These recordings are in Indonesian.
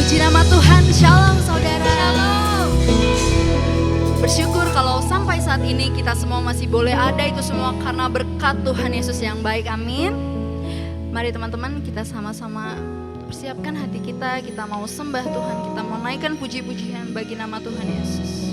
Puji nama Tuhan, shalom saudara. Shalom. Bersyukur kalau sampai saat ini kita semua masih boleh ada, itu semua karena berkat Tuhan Yesus yang baik, amin. Mari teman-teman kita sama-sama persiapkan hati kita mau sembah Tuhan, kita mau naikkan puji-pujian bagi nama Tuhan Yesus.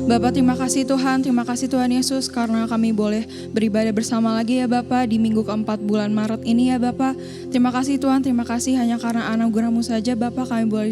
Bapak, terima kasih Tuhan Yesus karena kami boleh beribadah bersama lagi ya Bapak di minggu keempat bulan Maret ini ya Bapak. Terima kasih Tuhan, terima kasih hanya karena anugerah-Mu saja Bapak kami boleh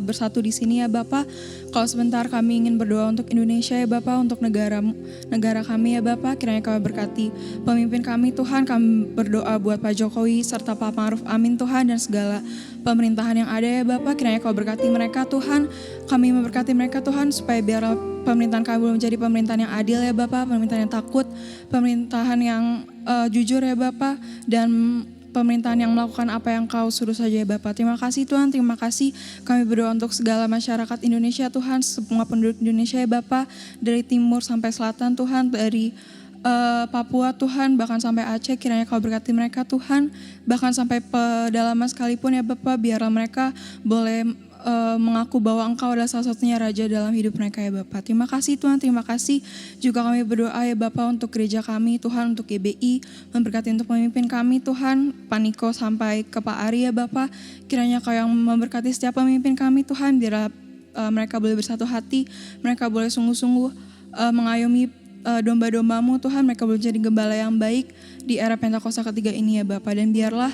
bersatu di sini ya Bapak. Kalau sebentar kami ingin berdoa untuk Indonesia ya Bapak, untuk negara kami ya Bapak. Kiranya kami berkati pemimpin kami Tuhan. Kami berdoa buat Pak Jokowi serta Pak Ma'ruf Amin Tuhan dan segala pemerintahan yang ada ya Bapak. Kiranya kau berkati mereka Tuhan. Kami memberkati mereka Tuhan supaya biar pemerintahan kami boleh menjadi pemerintahan yang adil ya Bapak, pemerintahan yang takut, pemerintahan yang jujur ya Bapak, dan pemerintahan yang melakukan apa yang kau suruh saja ya Bapak. Terima kasih Tuhan, terima kasih. Kami berdoa untuk segala masyarakat Indonesia Tuhan, semua penduduk Indonesia ya Bapak, dari timur sampai selatan Tuhan, dari Papua Tuhan, bahkan sampai Aceh, kiranya kau berkati mereka Tuhan, bahkan sampai pedalaman sekalipun ya Bapak, biarlah mereka boleh mengaku bahwa Engkau adalah salah satunya Raja dalam hidup mereka ya Bapak. Terima kasih Tuhan, terima kasih. Juga kami berdoa ya Bapak untuk gereja kami Tuhan, untuk GBI, memberkati untuk pemimpin kami Tuhan, Pak Niko sampai ke Pak Ari ya Bapak. Kiranya Kau yang memberkati setiap pemimpin kami Tuhan, biar mereka boleh bersatu hati, mereka boleh sungguh-sungguh mengayomi domba-dombamu Tuhan, mereka boleh jadi gembala yang baik di era Pentakosta ketiga ini ya Bapak. Dan biarlah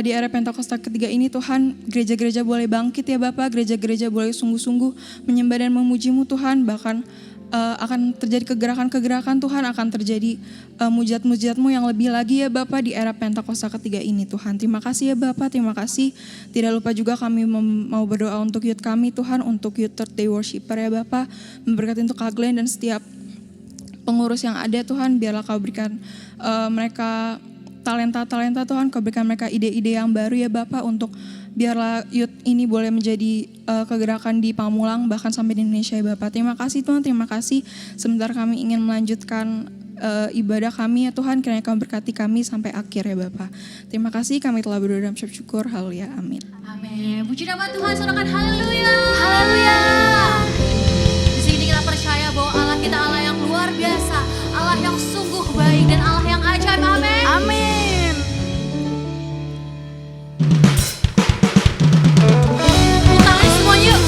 di era Pentakosta ketiga ini Tuhan, gereja-gereja boleh bangkit ya Bapak, gereja-gereja boleh sungguh-sungguh menyembah dan memuji-Mu Tuhan, bahkan akan terjadi kegerakan-kegerakan Tuhan, akan terjadi mujizat-mujizat-Mu yang lebih lagi ya Bapak di era Pentakosta ketiga ini Tuhan. Terima kasih ya Bapak, terima kasih. Tidak lupa juga kami mau berdoa untuk youth kami Tuhan, untuk youth Third Day Worshipper ya Bapak, memberkati untuk Kak Glenn dan setiap pengurus yang ada Tuhan, biarlah Kau berikan mereka talenta-talenta Tuhan, Kau berikan mereka ide-ide yang baru ya Bapak, untuk biarlah youth ini boleh menjadi kegerakan di Pamulang bahkan sampai di Indonesia ya Bapak. Terima kasih Tuhan, terima kasih. Sebentar kami ingin melanjutkan ibadah kami ya Tuhan, kiranya Kau berkati kami sampai akhir ya Bapak. Terima kasih, kami telah berdoa dan syukur. Haleluya, amin. Amin. Puji nama Tuhan, saudarakan haleluya. Haleluya. Di sini kita percaya bahwa Allah kita Allah yang luar biasa, Allah yang sungguh baik dan Allah yang ajaib. Amin. Amin. Tepuk tangan semua yuk.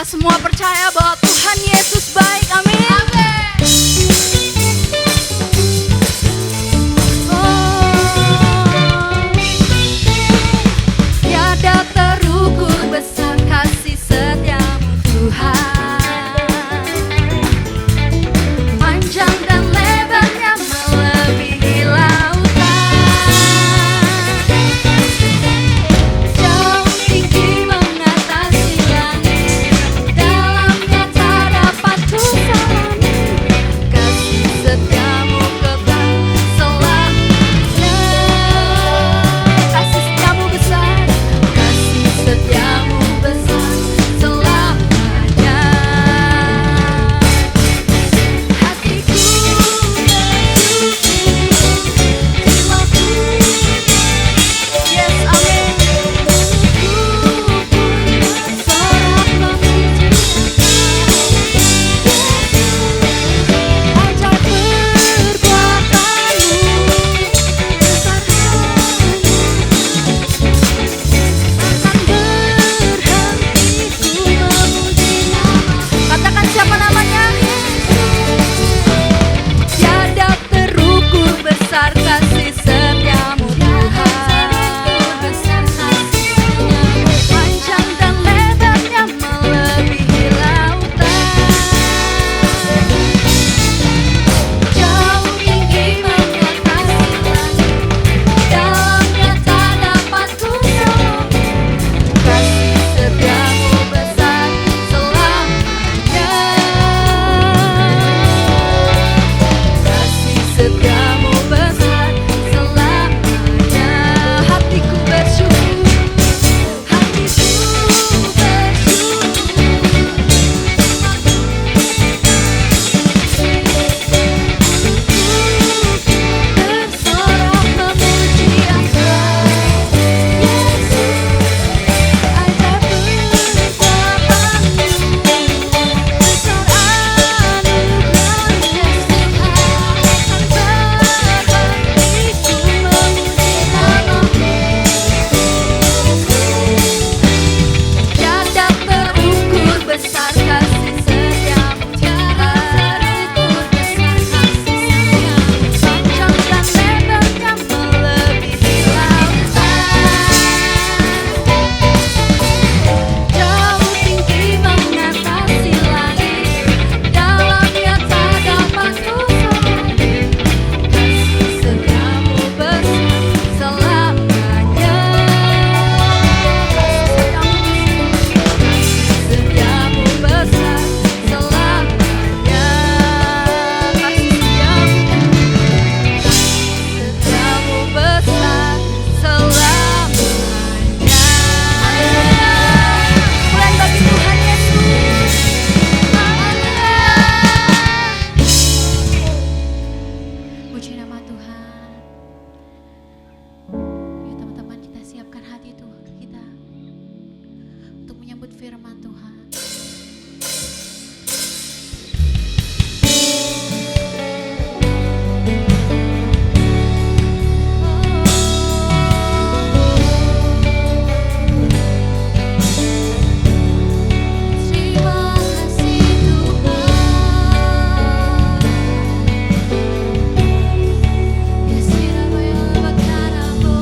kita semua percaya bahwa Tuhan Yesus baik, amin. Tiada terukur besar kasih setiamu Tuhan, panjang dan lebarnya melebihi lautan, jauh tinggi mengatasi langit, dalamnya tak dapat kusalami, kasih setiamu kekal selamanya, kasih setiamu besar, kasih setiamu besar selamanya. Hatiku yes, amin. Sorak memuji ajar perbuatanmu besar akan berhenti ku memuji nama. Katakan siapa namanya? Tiada terukur besar kasih setiamu Tuhan, panjang dan lebarnya melebihi lautan, jauh tinggi mengatasi langit, dalamnya tak dapat kusalami, kasih setiamu besar selamanya, kasih setiamu besar selamanya. Hatiku bersyukur, hatiku bersorak memuji Engkau, Yesus, ajar perbuatanmu besar anugerahnya, akan berhenti ku memuji namamu. Tiada terukur besar kasih setiamu Tuhan, panjang dan lebarnya melebihi lautan, jauh tinggi mengatasi langit, dalamnya tak dapat kusalami, kasih setiamu besar selamanya, kasih setiamu besar selamanya, kasih setiamu besar selamanya. Pujian bagi Tuhan Yesus. Puji nama Tuhan. Yuk teman-teman, kita siapkan hati Tuhan kita untuk menyambut firman Tuhan. Terima kasih Tuhan, Yesus berkatamu.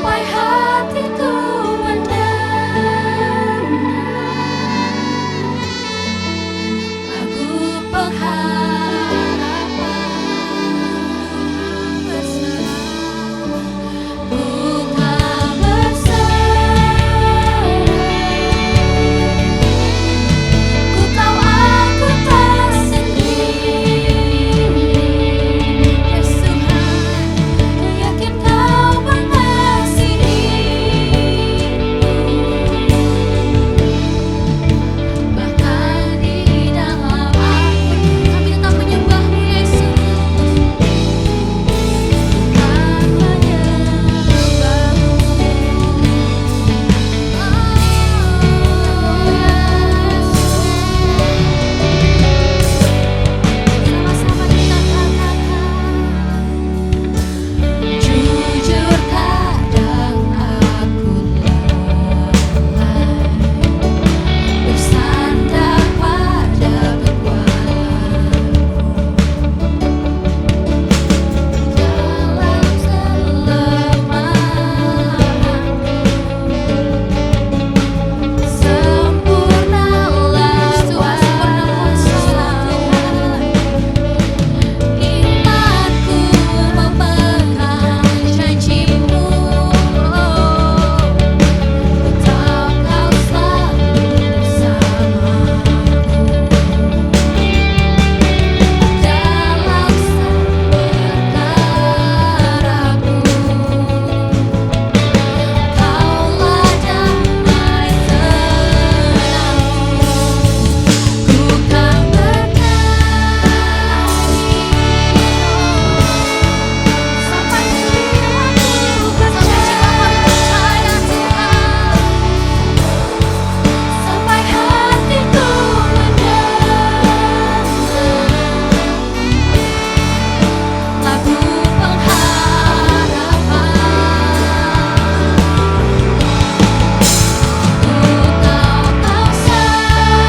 sampai hatiku mendengar lagu pengharapan berserah. Bukan berserah, ku tahu aku tak sendiri. Yesus Tuhan, ku yakin Kau mengasihiku. Bahkan di dalam aku, kami tetap menyembah-Mu Yesus. Bukan sama-sama kita katakan, jujur kadang aku lalai bersandar pada kekuatanmu dalam kelemahanku. Sempurnalah kuasa-Mu, imanku memegang janji-Mu. Tetap Kau selalu bersamaku dalam seperkaraku. Kaulah damai tenangku. Ku kan bernyanyi sampai jiwaku percaya Tuhan, sampai hatiku mendengar lagu pengharapan. Ku tahu Kau sanggup,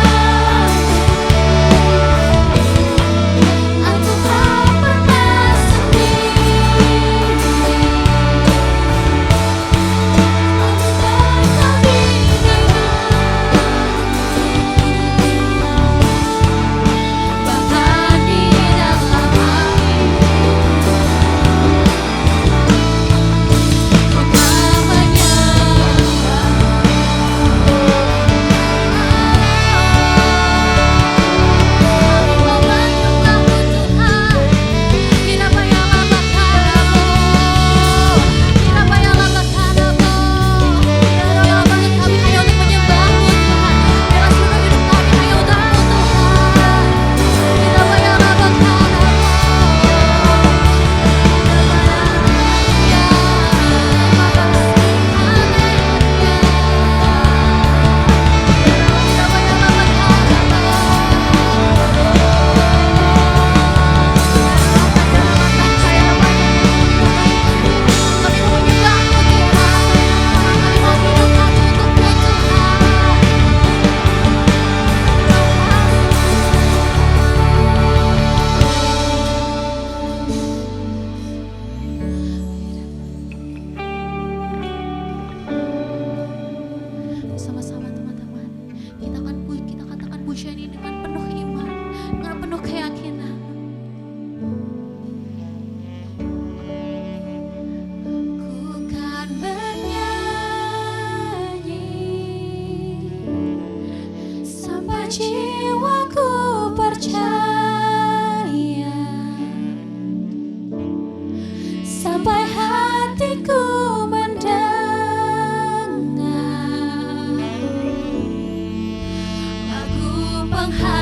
aku tak pernah sendiri. Bahkan di dalam hatiku, ku tak menyembah. Sama-sama teman-teman, kita katakan pujian ini dengan penuh iman, dengan penuh keyakinan. Ku kan bernyanyi sampai jiwaku percaya, sampai hatiku mendengar lagu pengharapan.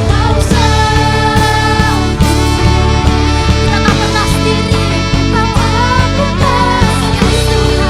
Kau sanggup, kita tak pernah sendiri. Kau aku kasih Tuhan.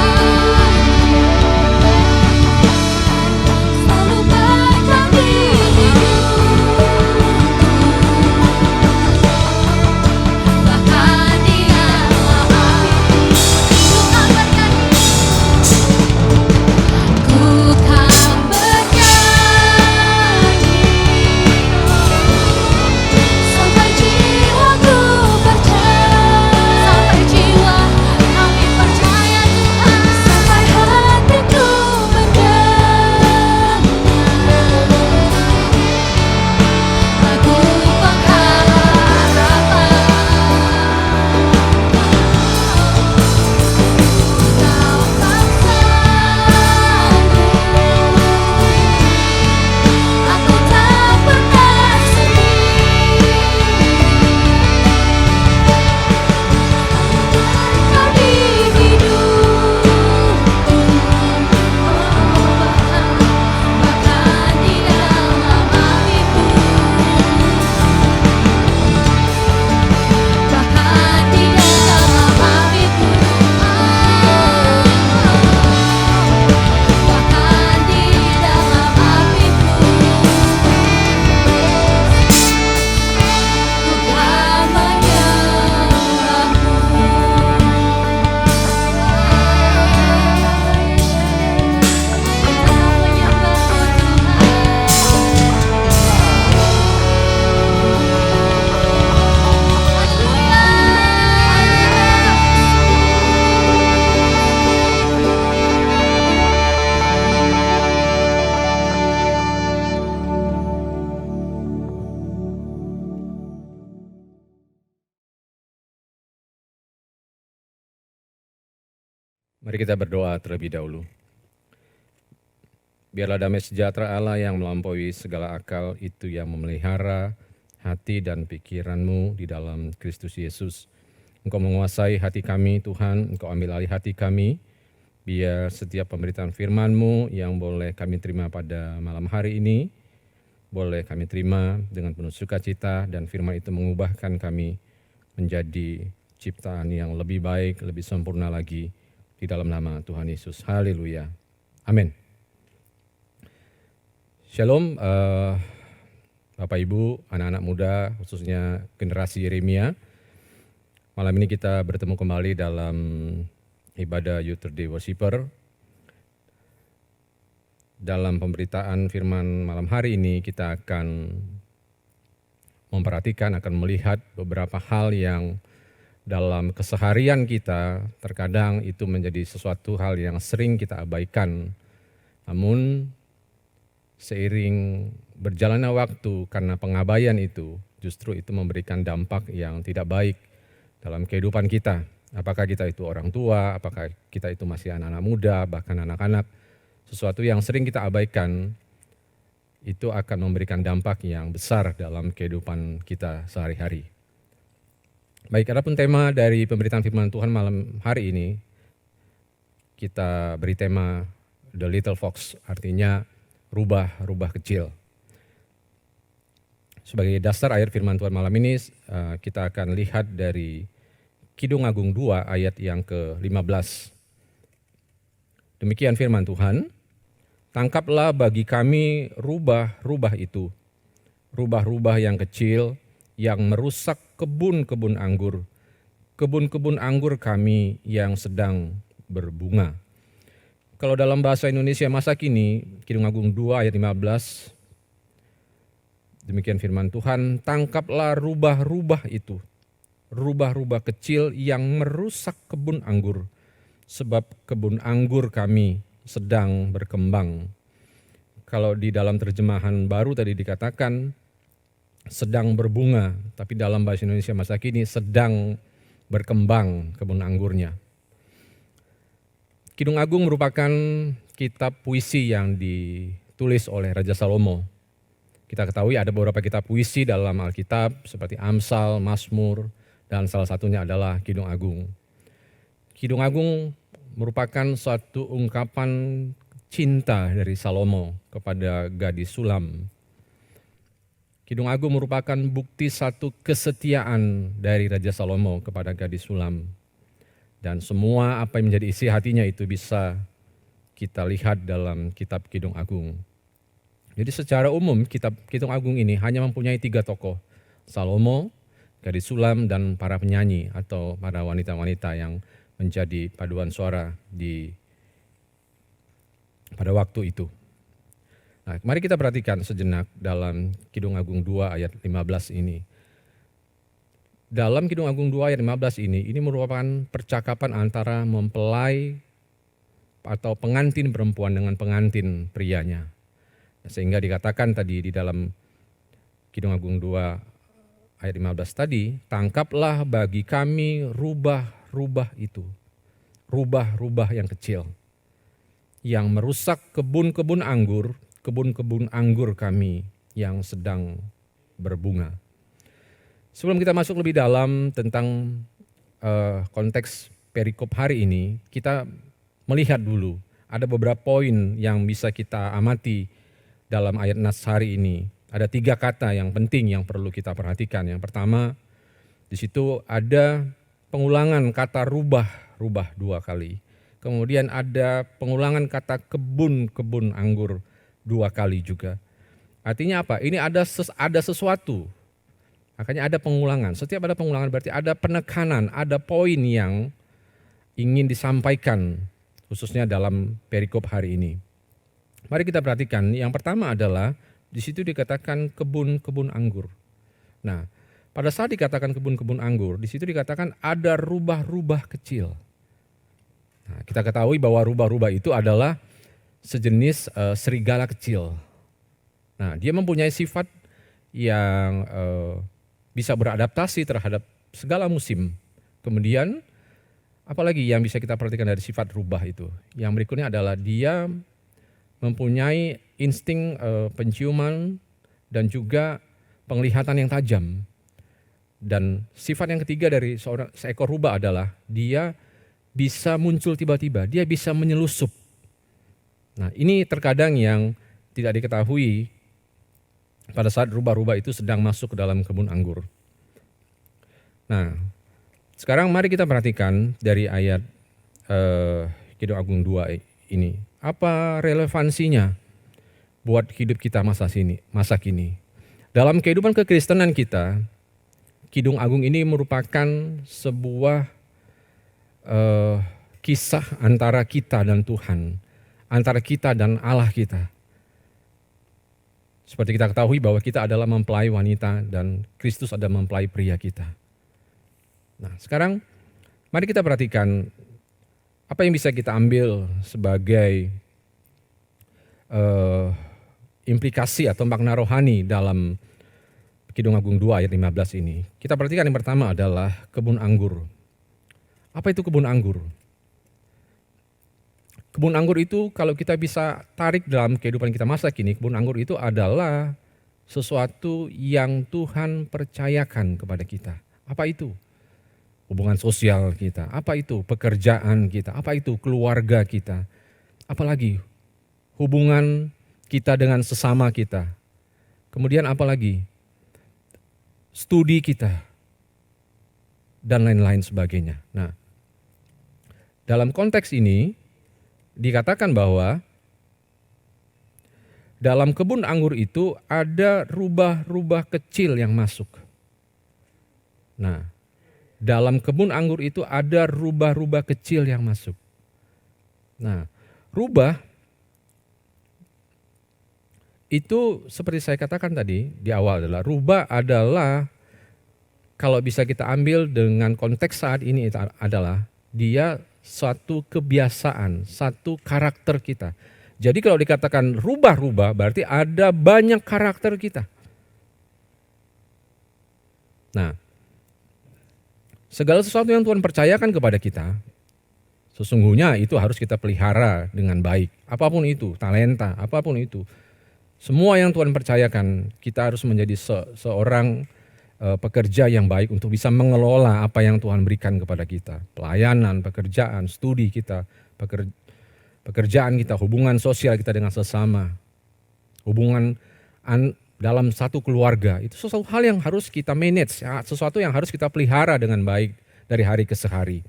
Mari kita berdoa terlebih dahulu. Biarlah damai sejahtera Allah yang melampaui segala akal itu yang memelihara hati dan pikiranmu di dalam Kristus Yesus. Engkau menguasai hati kami Tuhan, Engkau ambil alih hati kami. Biar setiap pemberitaan firman-Mu yang boleh kami terima pada malam hari ini, boleh kami terima dengan penuh sukacita dan firman itu mengubahkan kami menjadi ciptaan yang lebih baik, lebih sempurna lagi di dalam nama Tuhan Yesus. Haleluya. Amin. Shalom Bapak Ibu, anak-anak muda, khususnya generasi Yeremia. Malam ini kita bertemu kembali dalam ibadah Youth Day Worshipper. Dalam pemberitaan firman malam hari ini kita akan memperhatikan, akan melihat beberapa hal yang dalam keseharian kita terkadang itu menjadi sesuatu hal yang sering kita abaikan. Namun seiring berjalannya waktu karena pengabaian itu, justru itu memberikan dampak yang tidak baik dalam kehidupan kita. Apakah kita itu orang tua, apakah kita itu masih anak-anak muda, bahkan anak-anak, sesuatu yang sering kita abaikan itu akan memberikan dampak yang besar dalam kehidupan kita sehari-hari. Baik, adapun tema dari pemberitaan firman Tuhan malam hari ini, kita beri tema The Little Fox, artinya rubah-rubah kecil. Sebagai dasar ayat firman Tuhan malam ini, kita akan lihat dari Kidung Agung 2 ayat yang ke-15. Demikian firman Tuhan, tangkaplah bagi kami rubah-rubah itu, rubah-rubah yang kecil yang merusak kebun-kebun anggur kami yang sedang berbunga. Kalau dalam bahasa Indonesia masa kini, Kidung Agung 2 ayat 15, demikian firman Tuhan, tangkaplah rubah-rubah itu, rubah-rubah kecil yang merusak kebun anggur, sebab kebun anggur kami sedang berkembang. Kalau di dalam terjemahan baru tadi dikatakan sedang berbunga, tapi dalam bahasa Indonesia masa kini sedang berkembang kebun anggurnya. Kidung Agung merupakan kitab puisi yang ditulis oleh Raja Salomo. Kita ketahui ada beberapa kitab puisi dalam Alkitab seperti Amsal, Mazmur, dan salah satunya adalah Kidung Agung. Kidung Agung merupakan suatu ungkapan cinta dari Salomo kepada gadis Sulam. Kidung Agung merupakan bukti satu kesetiaan dari Raja Salomo kepada gadis Sulam. Dan semua apa yang menjadi isi hatinya itu bisa kita lihat dalam kitab Kidung Agung. Jadi secara umum kitab Kidung Agung ini hanya mempunyai 3 tokoh. Salomo, gadis Sulam, dan para penyanyi atau para wanita-wanita yang menjadi paduan suara pada waktu itu. Nah, mari kita perhatikan sejenak dalam Kidung Agung 2 ayat 15 ini. Dalam Kidung Agung 2 ayat 15 ini merupakan percakapan antara mempelai atau pengantin perempuan dengan pengantin prianya. Sehingga dikatakan tadi di dalam Kidung Agung 2 ayat 15 tadi, tangkaplah bagi kami rubah-rubah itu, rubah-rubah yang kecil, yang merusak kebun-kebun anggur kami yang sedang berbunga. Sebelum kita masuk lebih dalam tentang konteks perikop hari ini, kita melihat dulu ada beberapa poin yang bisa kita amati dalam ayat nas hari ini. Ada 3 kata yang penting yang perlu kita perhatikan. Yang pertama, di situ ada pengulangan kata rubah 2 kali. Kemudian ada pengulangan kata kebun anggur 2 kali juga. Artinya apa? Ini ada sesuatu. Makanya ada pengulangan. Setiap ada pengulangan berarti ada penekanan, ada poin yang ingin disampaikan khususnya dalam perikop hari ini. Mari kita perhatikan. Yang pertama adalah di situ dikatakan kebun anggur. Nah, pada saat dikatakan kebun anggur, di situ dikatakan ada rubah-rubah kecil. Nah, kita ketahui bahwa rubah-rubah itu adalah sejenis serigala kecil. Nah, dia mempunyai sifat yang bisa beradaptasi terhadap segala musim. Kemudian Apalagi yang bisa kita perhatikan dari sifat rubah itu? Yang berikutnya adalah dia mempunyai insting penciuman dan juga penglihatan yang tajam. Dan sifat yang ketiga dari seekor rubah adalah dia bisa muncul tiba-tiba, dia bisa menyelusup. Nah, ini terkadang yang tidak diketahui pada saat rubah-rubah itu sedang masuk ke dalam kebun anggur. Nah, sekarang mari kita perhatikan dari ayat Kidung Agung 2 ini. Apa relevansinya buat hidup kita masa kini? Dalam kehidupan kekristenan kita, Kidung Agung ini merupakan sebuah kisah antara kita dan Tuhan, antara kita dan Allah kita. Seperti kita ketahui bahwa kita adalah mempelai wanita dan Kristus adalah mempelai pria kita. Nah, sekarang mari kita perhatikan apa yang bisa kita ambil sebagai implikasi atau makna rohani dalam Kidung Agung 2 ayat 15 ini. Kita perhatikan yang pertama adalah kebun anggur. Apa itu kebun anggur? Kebun anggur itu kalau kita bisa tarik dalam kehidupan kita masa kini, kebun anggur itu adalah sesuatu yang Tuhan percayakan kepada kita. Apa itu? Hubungan sosial kita, apa itu pekerjaan kita, apa itu keluarga kita, apalagi hubungan kita dengan sesama kita. Kemudian apalagi studi kita dan lain-lain sebagainya. Nah, dalam konteks ini dikatakan bahwa dalam kebun anggur itu ada rubah-rubah kecil yang masuk. Nah, dalam kebun anggur itu ada rubah-rubah kecil yang masuk. Nah, rubah itu seperti saya katakan tadi di awal rubah adalah kalau bisa kita ambil dengan konteks saat ini adalah dia suatu kebiasaan, satu karakter kita. Jadi kalau dikatakan rubah-rubah berarti ada banyak karakter kita. Nah, segala sesuatu yang Tuhan percayakan kepada kita, sesungguhnya itu harus kita pelihara dengan baik. Apapun itu, talenta, apapun itu. Semua yang Tuhan percayakan, kita harus menjadi seorang pekerja yang baik untuk bisa mengelola apa yang Tuhan berikan kepada kita. Pelayanan, pekerjaan, studi kita, pekerjaan kita, hubungan sosial kita dengan sesama, hubungan dalam satu keluarga, itu sesuatu hal yang harus kita manage, sesuatu yang harus kita pelihara dengan baik dari hari ke hari.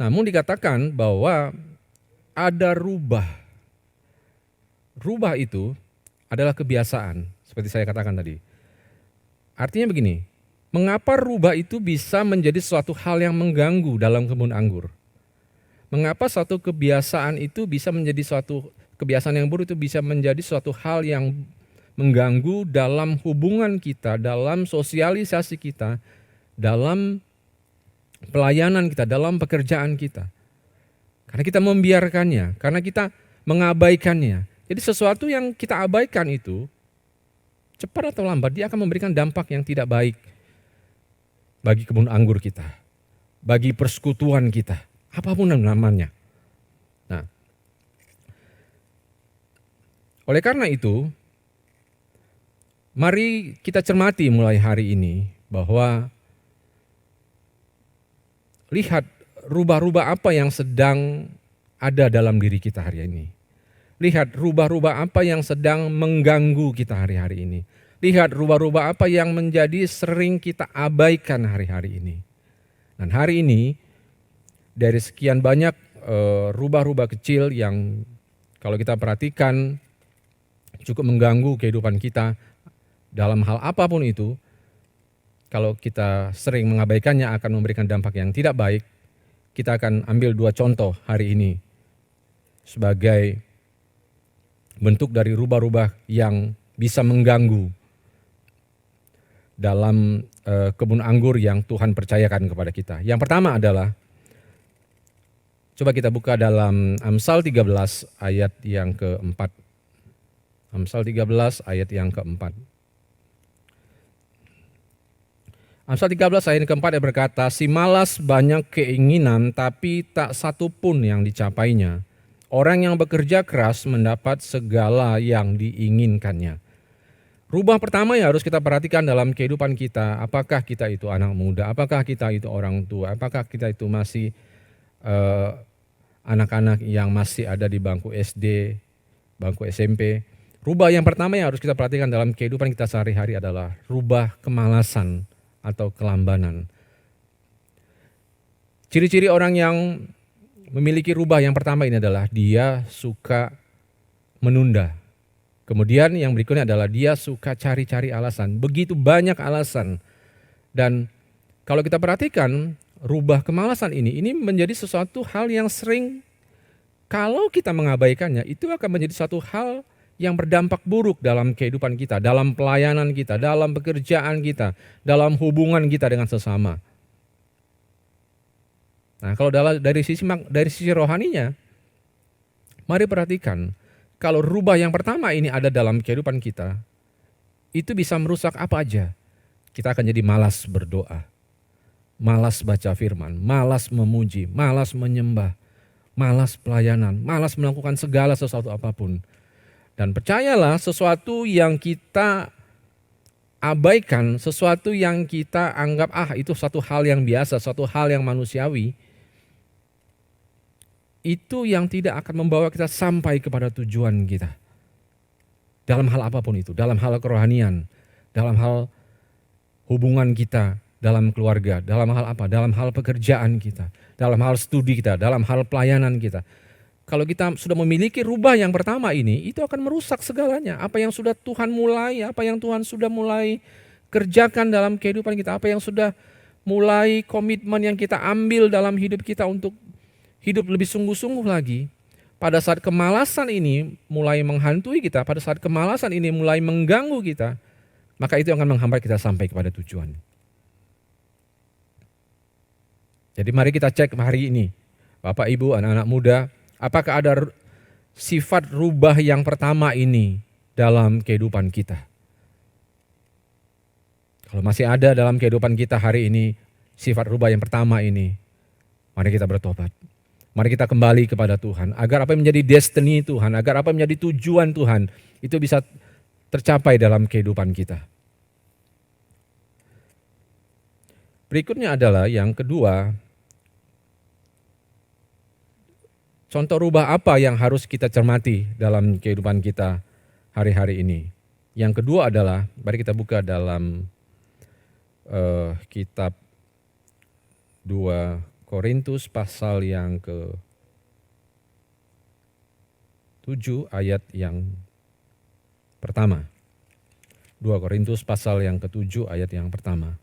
Namun dikatakan bahwa ada rubah. Rubah itu adalah kebiasaan, seperti saya katakan tadi. Artinya begini, mengapa rubah itu bisa menjadi suatu hal yang mengganggu dalam kebun anggur? Mengapa suatu kebiasaan itu bisa menjadi suatu kebiasaan yang buruk itu bisa menjadi suatu hal yang mengganggu dalam hubungan kita, dalam sosialisasi kita, dalam pelayanan kita, dalam pekerjaan kita. Karena kita membiarkannya, karena kita mengabaikannya. Jadi sesuatu yang kita abaikan itu, cepat atau lambat dia akan memberikan dampak yang tidak baik bagi kebun anggur kita, bagi persekutuan kita, apapun namanya. Nah, oleh karena itu, mari kita cermati mulai hari ini bahwa lihat rubah-rubah apa yang sedang ada dalam diri kita hari ini. Lihat rubah-rubah apa yang sedang mengganggu kita hari-hari ini. Lihat rubah-rubah apa yang menjadi sering kita abaikan hari-hari ini. Dan hari ini dari sekian banyak rubah-rubah kecil yang kalau kita perhatikan cukup mengganggu kehidupan kita dalam hal apapun itu, kalau kita sering mengabaikannya akan memberikan dampak yang tidak baik. Kita akan ambil dua contoh hari ini sebagai bentuk dari rubah-rubah yang bisa mengganggu dalam kebun anggur yang Tuhan percayakan kepada kita. Yang pertama adalah, coba kita buka dalam Amsal 13 ayat yang keempat. Amsal 13 ayat yang keempat. Amsal 13 ayat yang keempat berkata, si malas banyak keinginan tapi tak satu pun yang dicapainya. Orang yang bekerja keras mendapat segala yang diinginkannya. Rubah pertama yang harus kita perhatikan dalam kehidupan kita, apakah kita itu anak muda, apakah kita itu orang tua, apakah kita itu masih anak-anak yang masih ada di bangku SD, bangku SMP. Rubah yang pertama yang harus kita perhatikan dalam kehidupan kita sehari-hari adalah rubah kemalasan atau kelambanan. Ciri-ciri orang yang memiliki rubah yang pertama ini adalah dia suka menunda. Kemudian yang berikutnya adalah dia suka cari-cari alasan. Begitu banyak alasan. Dan kalau kita perhatikan rubah kemalasan ini menjadi sesuatu hal yang sering kalau kita mengabaikannya itu akan menjadi satu hal yang berdampak buruk dalam kehidupan kita, dalam pelayanan kita, dalam pekerjaan kita, dalam hubungan kita dengan sesama. Nah, kalau dari sisi rohaninya, mari perhatikan, kalau rubah yang pertama ini ada dalam kehidupan kita, itu bisa merusak apa aja. Kita akan jadi malas berdoa, malas baca firman, malas memuji, malas menyembah, malas pelayanan, malas melakukan segala sesuatu apapun. Dan percayalah, sesuatu yang kita abaikan, sesuatu yang kita anggap itu satu hal yang biasa, satu hal yang manusiawi, itu yang tidak akan membawa kita sampai kepada tujuan kita. Dalam hal apapun itu, dalam hal kerohanian, dalam hal hubungan kita, dalam keluarga, dalam hal apa? Dalam hal pekerjaan kita, dalam hal studi kita, dalam hal pelayanan kita. Kalau kita sudah memiliki rubah yang pertama ini, itu akan merusak segalanya. Apa yang sudah Tuhan mulai, apa yang Tuhan sudah mulai kerjakan dalam kehidupan kita, apa yang sudah mulai komitmen yang kita ambil dalam hidup kita untuk hidup lebih sungguh-sungguh lagi. Pada saat kemalasan ini mulai menghantui kita, pada saat kemalasan ini mulai mengganggu kita, maka itu akan menghambat kita sampai kepada tujuan. Jadi mari kita cek hari ini, Bapak Ibu, anak-anak muda, apakah ada sifat rubah yang pertama ini dalam kehidupan kita? Kalau masih ada dalam kehidupan kita hari ini, sifat rubah yang pertama ini, mari kita bertobat. Mari kita kembali kepada Tuhan, agar apa yang menjadi destiny Tuhan, agar apa yang menjadi tujuan Tuhan, itu bisa tercapai dalam kehidupan kita. Berikutnya adalah yang kedua, contoh rubah apa yang harus kita cermati dalam kehidupan kita hari-hari ini. Yang kedua adalah, mari kita buka dalam kitab 2 Korintus pasal yang ke-7 ayat yang pertama. 2 Korintus pasal yang ke-7 ayat yang pertama.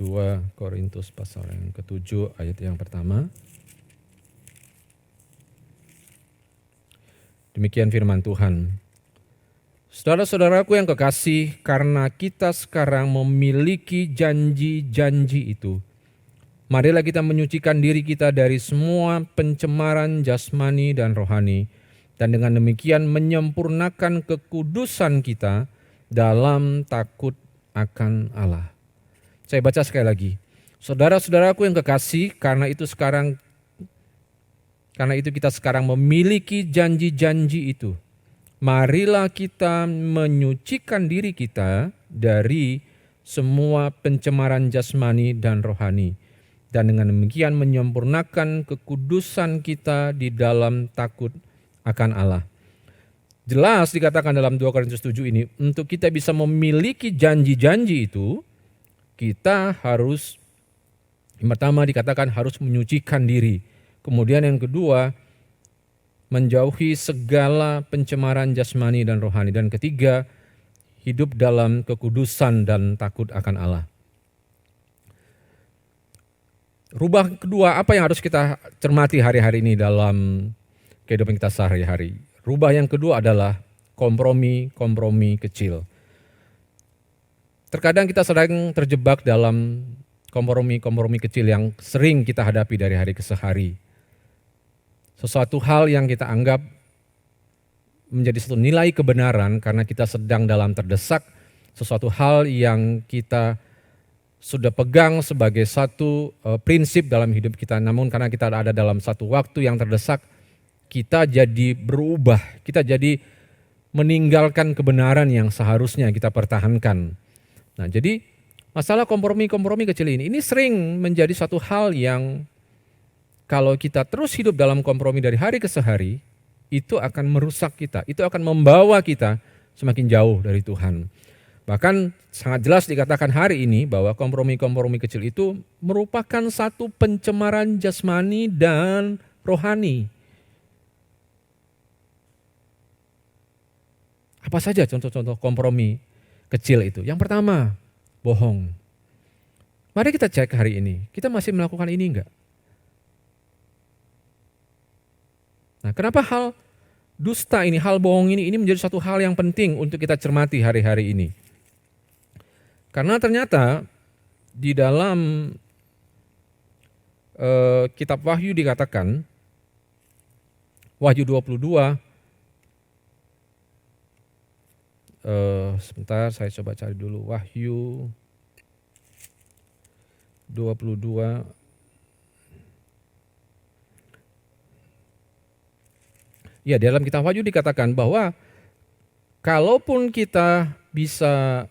Dua Korintus pasal yang ke-7 ayat yang pertama. Demikian firman Tuhan. Saudara-saudaraku yang kekasih, karena kita sekarang memiliki janji-janji itu, marilah kita menyucikan diri kita dari semua pencemaran jasmani dan rohani, dan dengan demikian menyempurnakan kekudusan kita dalam takut akan Allah. Saya baca sekali lagi. Saudara-saudaraku yang kekasih, karena itu kita sekarang memiliki janji-janji itu, marilah kita menyucikan diri kita dari semua pencemaran jasmani dan rohani, dan dengan demikian menyempurnakan kekudusan kita di dalam takut akan Allah. Jelas dikatakan dalam 2 Korintus 7 ini, untuk kita bisa memiliki janji-janji itu, kita harus, yang pertama dikatakan harus menyucikan diri. Kemudian yang kedua, menjauhi segala pencemaran jasmani dan rohani. Dan ketiga, hidup dalam kekudusan dan takut akan Allah. Rubah kedua, apa yang harus kita cermati hari-hari ini dalam kehidupan kita sehari-hari? Rubah yang kedua adalah kompromi kecil. Terkadang kita sedang terjebak dalam kompromi kecil yang sering kita hadapi dari hari ke hari. Sesuatu hal yang kita anggap menjadi satu nilai kebenaran karena kita sedang dalam terdesak sesuatu hal yang kita sudah pegang sebagai satu prinsip dalam hidup kita. Namun karena kita ada dalam satu waktu yang terdesak, kita jadi berubah, kita jadi meninggalkan kebenaran yang seharusnya kita pertahankan. Nah, jadi masalah kompromi-kompromi kecil ini sering menjadi satu hal yang kalau kita terus hidup dalam kompromi dari hari ke hari, itu akan merusak kita, itu akan membawa kita semakin jauh dari Tuhan. Bahkan sangat jelas dikatakan hari ini bahwa kompromi-kompromi kecil itu merupakan satu pencemaran jasmani dan rohani. Apa saja contoh-contoh kompromi kecil itu? Yang pertama, bohong. Mari kita cek hari ini, kita masih melakukan ini enggak? Nah, kenapa hal dusta ini, hal bohong ini menjadi satu hal yang penting untuk kita cermati hari-hari ini? Karena ternyata di dalam kitab Wahyu dikatakan, Wahyu 22, sebentar saya coba cari dulu, Wahyu 22. Ya, dalam kitab Wahyu dikatakan bahwa kalaupun kita bisa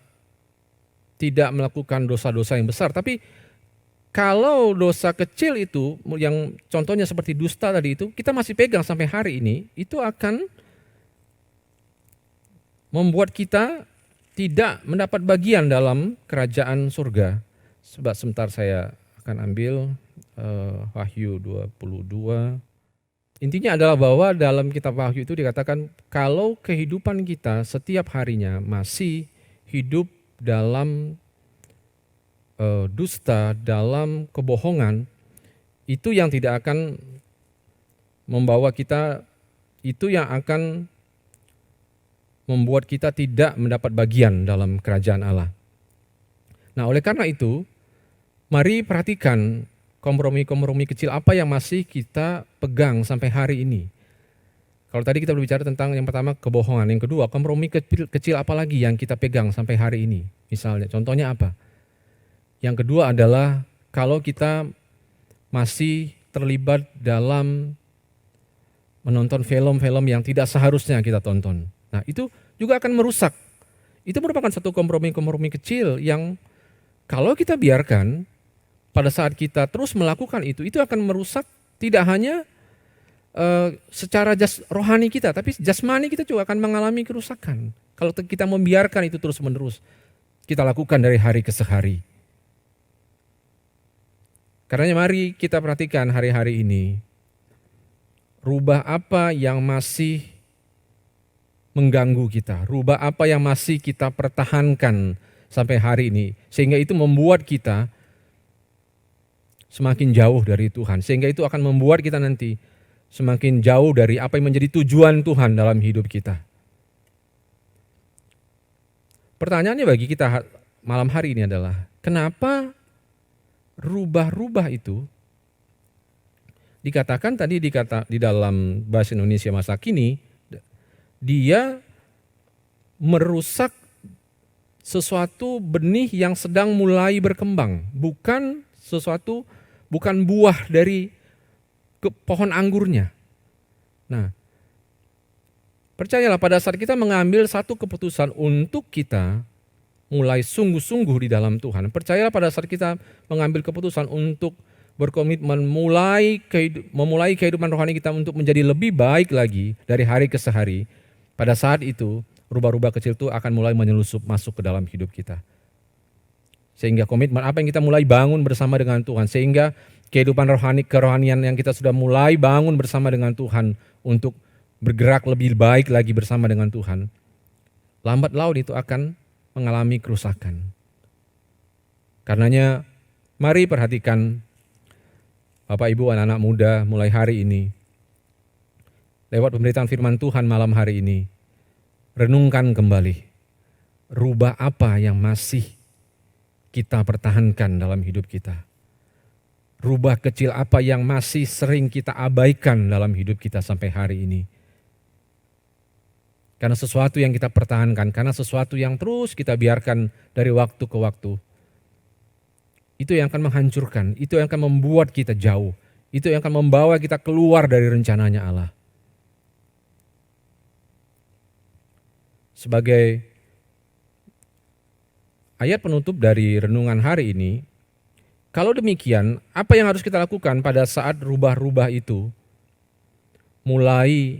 tidak melakukan dosa-dosa yang besar, tapi kalau dosa kecil itu yang contohnya seperti dusta tadi itu, kita masih pegang sampai hari ini, itu akan membuat kita tidak mendapat bagian dalam kerajaan surga. Sebab sebentar saya akan ambil Wahyu 22. Intinya adalah bahwa dalam kitab Wahyu itu dikatakan kalau kehidupan kita setiap harinya masih hidup dalam dusta, dalam kebohongan, itu yang tidak akan membawa kita, itu yang akan membuat kita tidak mendapat bagian dalam kerajaan Allah. Nah, oleh karena itu, mari perhatikan kompromi-kompromi kecil apa yang masih kita pegang sampai hari ini. Kalau tadi kita berbicara tentang yang pertama kebohongan, yang kedua kompromi kecil apa lagi yang kita pegang sampai hari ini. Misalnya, contohnya apa? Yang kedua adalah kalau kita masih terlibat dalam menonton film-film yang tidak seharusnya kita tonton. Nah, itu juga akan merusak. Itu merupakan satu kompromi-kompromi kecil yang kalau kita biarkan, pada saat kita terus melakukan itu akan merusak tidak hanya secara rohani kita, tapi jasmani kita juga akan mengalami kerusakan. Kalau kita membiarkan itu terus-menerus, kita lakukan dari hari ke hari. Karena mari kita perhatikan hari-hari ini, rubah apa yang masih mengganggu kita, rubah apa yang masih kita pertahankan sampai hari ini, sehingga itu membuat kita semakin jauh dari Tuhan, sehingga itu akan membuat kita nanti semakin jauh dari apa yang menjadi tujuan Tuhan dalam hidup kita. Pertanyaannya bagi kita malam hari ini adalah, kenapa rubah-rubah itu dikatakan tadi di dalam bahasa Indonesia masa kini, dia merusak sesuatu benih yang sedang mulai berkembang, bukan buah dari pohon anggurnya. Nah, percayalah pada saat kita mengambil satu keputusan untuk kita mulai sungguh-sungguh di dalam Tuhan, percayalah pada saat kita mengambil keputusan untuk berkomitmen memulai kehidupan rohani kita untuk menjadi lebih baik lagi dari hari ke hari, pada saat itu rubah-rubah kecil itu akan mulai menyelusup masuk ke dalam hidup kita. Sehingga komitmen apa yang kita mulai bangun bersama dengan Tuhan, sehingga kehidupan kerohanian yang kita sudah mulai bangun bersama dengan Tuhan untuk bergerak lebih baik lagi bersama dengan Tuhan, lambat laun itu akan mengalami kerusakan. Karenanya mari perhatikan Bapak Ibu anak-anak muda mulai hari ini, lewat pemberitaan firman Tuhan malam hari ini, renungkan kembali, rubah apa yang masih kita pertahankan dalam hidup kita. Rubah kecil apa yang masih sering kita abaikan dalam hidup kita sampai hari ini. Karena sesuatu yang kita pertahankan, karena sesuatu yang terus kita biarkan dari waktu ke waktu, itu yang akan menghancurkan, itu yang akan membuat kita jauh, itu yang akan membawa kita keluar dari rencananya Allah. Sebagai ayat penutup dari renungan hari ini, kalau demikian, apa yang harus kita lakukan pada saat rubah-rubah itu mulai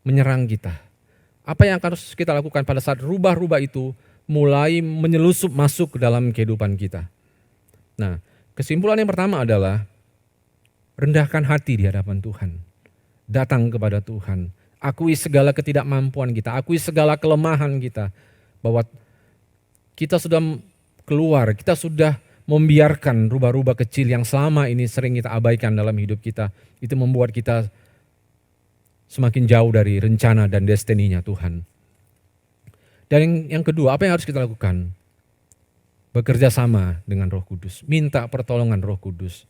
menyerang kita? Apa yang harus kita lakukan pada saat rubah-rubah itu mulai menyelusup masuk ke dalam kehidupan kita? Nah, kesimpulan yang pertama adalah rendahkan hati di hadapan Tuhan. Datang kepada Tuhan. Akui segala ketidakmampuan kita, akui segala kelemahan kita. Bahwa kita sudah keluar, kita sudah membiarkan rubah-rubah kecil yang selama ini sering kita abaikan dalam hidup kita. Itu membuat kita semakin jauh dari rencana dan destininya Tuhan. Dan yang kedua, apa yang harus kita lakukan? Bekerja sama dengan Roh Kudus. Minta pertolongan Roh Kudus.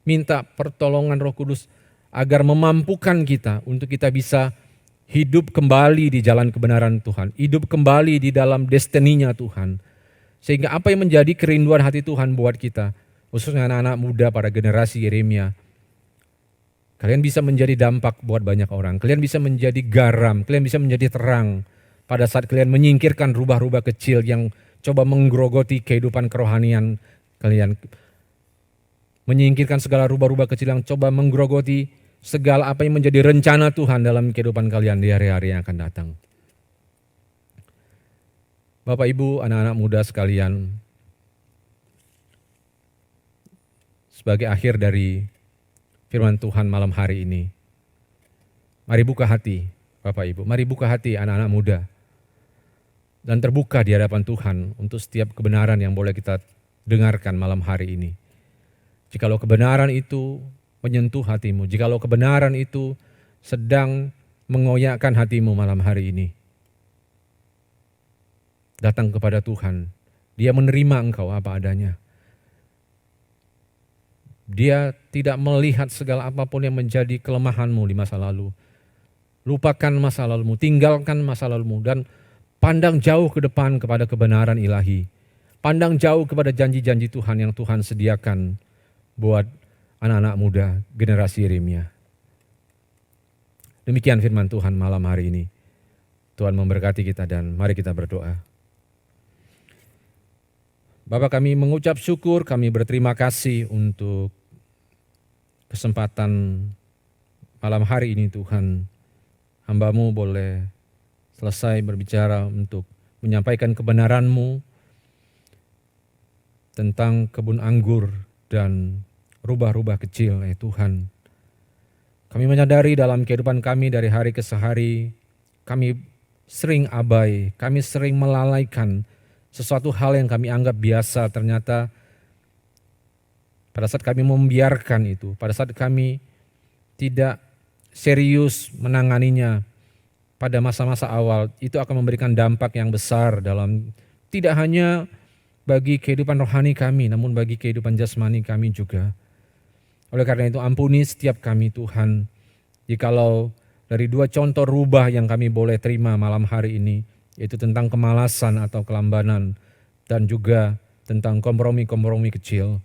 Minta pertolongan Roh Kudus agar memampukan kita untuk kita bisa hidup kembali di jalan kebenaran Tuhan. Hidup kembali di dalam destininya Tuhan. Sehingga apa yang menjadi kerinduan hati Tuhan buat kita, khususnya anak-anak muda pada generasi Yeremia, kalian bisa menjadi dampak buat banyak orang. Kalian bisa menjadi garam, kalian bisa menjadi terang pada saat kalian menyingkirkan rubah-rubah kecil yang coba menggerogoti kehidupan kerohanian kalian. Menyingkirkan segala rubah-rubah kecil yang coba menggerogoti segala apa yang menjadi rencana Tuhan dalam kehidupan kalian di hari-hari yang akan datang. Bapak, Ibu, anak-anak muda sekalian, sebagai akhir dari firman Tuhan malam hari ini, mari buka hati Bapak Ibu, mari buka hati anak-anak muda dan terbuka di hadapan Tuhan untuk setiap kebenaran yang boleh kita dengarkan malam hari ini. Jikalau kebenaran itu menyentuh hatimu, jikalau kebenaran itu sedang mengoyakkan hatimu malam hari ini, datang kepada Tuhan. Dia menerima engkau apa adanya. Dia tidak melihat segala apapun yang menjadi kelemahanmu di masa lalu. Lupakan masa lalumu, tinggalkan masa lalumu dan pandang jauh ke depan kepada kebenaran ilahi. Pandang jauh kepada janji-janji Tuhan yang Tuhan sediakan buat anak-anak muda generasi Yeremia. Demikian firman Tuhan malam hari ini. Tuhan memberkati kita dan mari kita berdoa. Bapak, kami mengucap syukur, kami berterima kasih untuk kesempatan malam hari ini Tuhan. Hamba-Mu boleh selesai berbicara untuk menyampaikan kebenaran-Mu tentang kebun anggur dan rubah-rubah kecil, ya Tuhan. Kami menyadari dalam kehidupan kami dari hari ke hari, kami sering abai, kami sering melalaikan sesuatu hal yang kami anggap biasa, ternyata pada saat kami membiarkan itu, pada saat kami tidak serius menanganinya pada masa-masa awal, itu akan memberikan dampak yang besar dalam tidak hanya bagi kehidupan rohani kami, namun bagi kehidupan jasmani kami juga. Oleh karena itu ampuni setiap kami Tuhan, jikalau dari dua contoh rubah yang kami boleh terima malam hari ini, yaitu tentang kemalasan atau kelambanan dan juga tentang kompromi-kompromi kecil.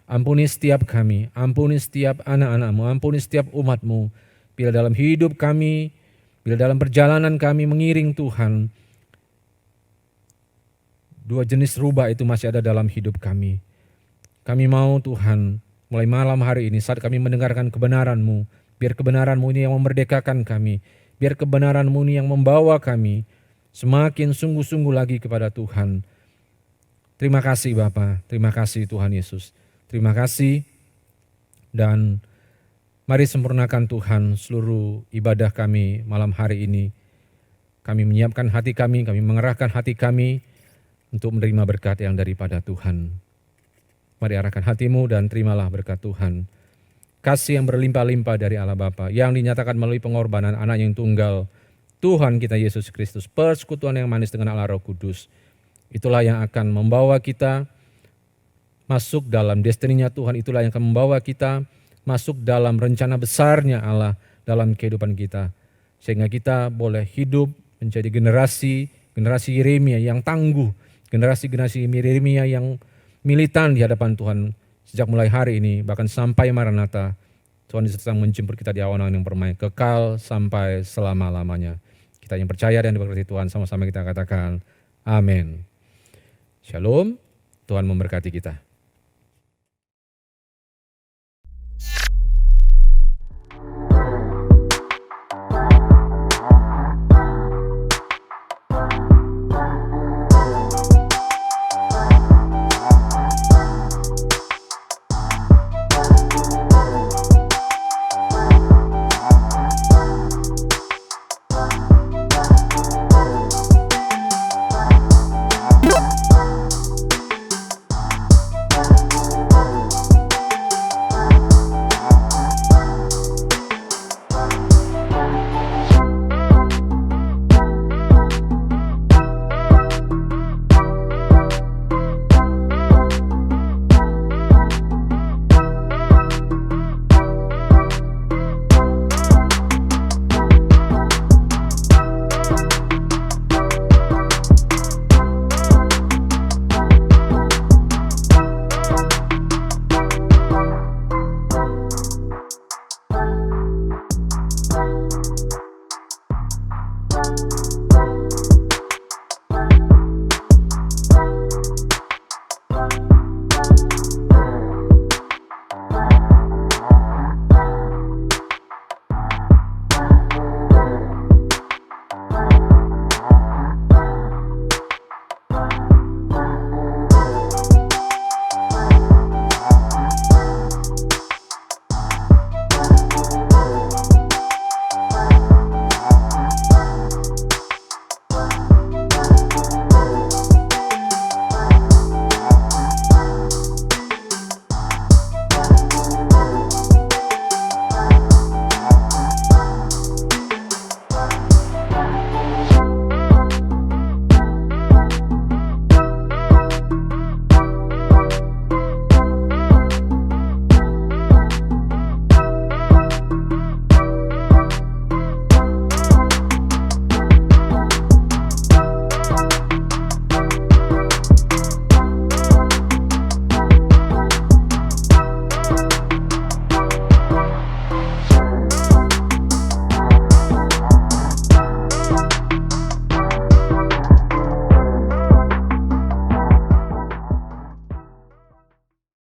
Ampuni setiap kami, ampuni setiap anak-anak-Mu, ampuni setiap umat-Mu. Bila dalam hidup kami, bila dalam perjalanan kami mengiring Tuhan, dua jenis rubah itu masih ada dalam hidup kami. Kami mau Tuhan, mulai malam hari ini saat kami mendengarkan kebenaran-Mu, biar kebenaran-Mu ini yang memerdekakan kami, biar kebenaran-Mu ini yang membawa kami semakin sungguh-sungguh lagi kepada Tuhan. Terima kasih Bapa, terima kasih Tuhan Yesus. Terima kasih dan mari sempurnakan Tuhan seluruh ibadah kami malam hari ini. Kami menyiapkan hati kami mengerahkan hati kami untuk menerima berkat yang daripada Tuhan. Mari arahkan hatimu dan terimalah berkat Tuhan. Kasih yang berlimpah-limpah dari Allah Bapa yang dinyatakan melalui pengorbanan anak yang tunggal, Tuhan kita Yesus Kristus, persekutuan yang manis dengan Allah Roh Kudus. Itulah yang akan membawa kita masuk dalam destininya Tuhan. Itulah yang akan membawa kita masuk dalam rencana besarnya Allah dalam kehidupan kita. Sehingga kita boleh hidup menjadi generasi Yeremia yang tangguh, generasi Yeremia yang militan di hadapan Tuhan sejak mulai hari ini, bahkan sampai Maranatha. Tuhan sedang menjemput kita di awan yang permai, kekal sampai selama-lamanya. Kita yang percaya dan diberkati Tuhan, sama-sama kita katakan amin. Shalom, Tuhan memberkati kita. Thank you.